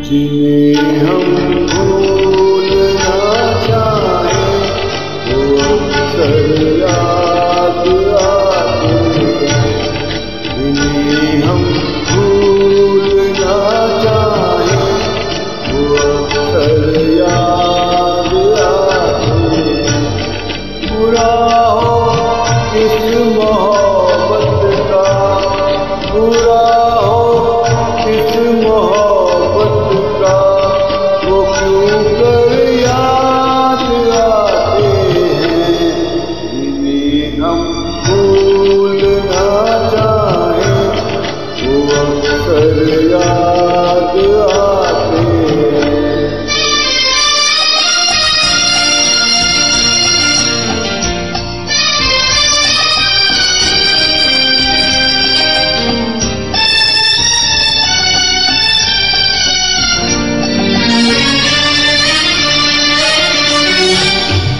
जिन्हें हम भूलना चाहें वो अक्सर याद आते हैं। जिन्हें हम भूलना चाहें वो अक्सर याद आते हैं। बुरा हो इस मोहब्बत का, बुरा हो इस मोहब्बत का, वो क्यों कर याद आते हैं। जिन्हें हम भूलना चाहें वो अक्सर याद आते हैं।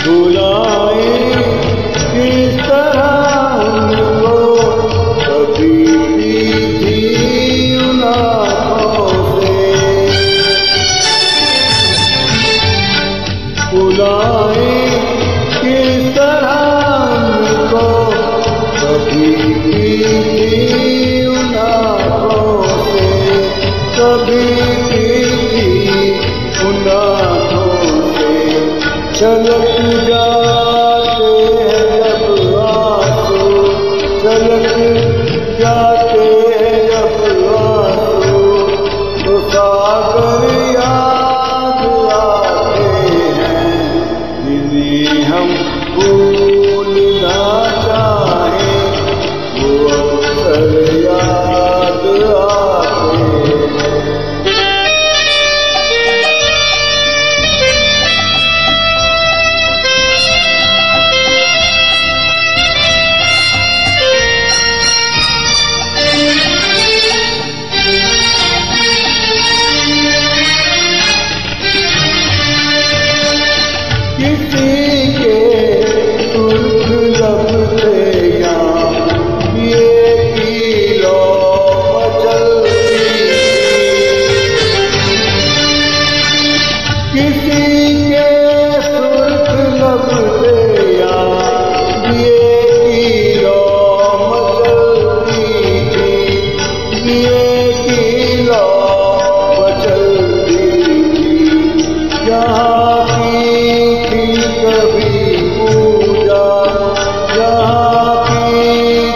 बुलाए किस तरह उनको, कभी भी थी उन आँखों से। बुलाए किस तरह उनको, कभी भी थी उन आँखों से, कभी भी थी उन आँखों से। छलक जाते हैं जब आंसू, छलक जाते हैं जब आंसू, तो सागर याद आते हैं। जिन्हें हम भूलना चाहें वो अक्सर याद आते हैं। किसी के सुर्ख लब से यहाँ ये की लो मचलती, किसी के सुर्ख लब से यहाँ ये की लो मचलती थी, ये की लो मचलती थी। यहाँ कभी पूजा, जहाँ की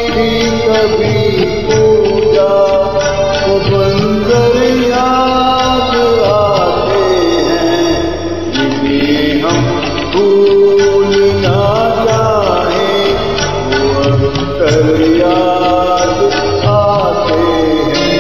थी कभी पूजा, वो मंजर याद आते हैं। जिन्हें हम भूलना चाहें वो अक्सर याद आते हैं।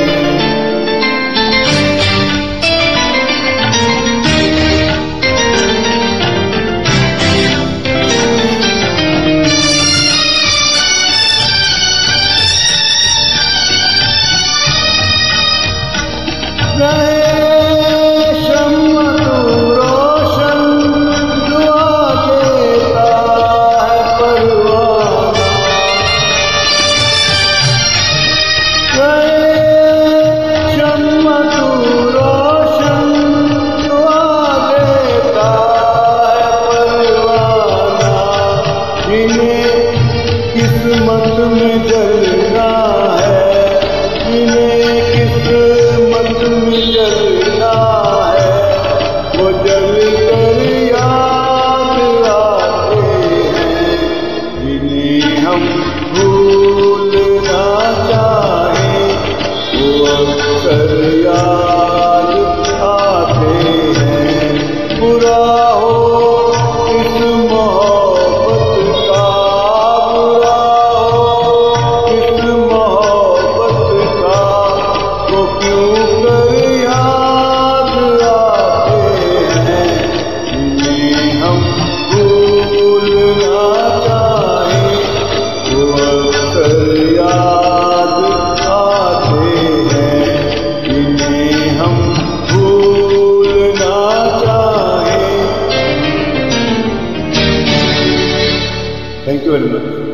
शम्मा तू रोशन, दुआ देता है परवाना। शम्मा तू रोशन, दुआ देता है परवाना। जिन्हें किस्मत में जलना है, जिन्हें किस्मत में जलना है, वो जल कर याद आते हैं। जिन्हें हम भूलना चाहें वो अक्सर याद आते हैं। बुरा हो इस मोहब्बत का, बुरा हो इस मोहब्बत का, वो क्यों कर याद आते you very much.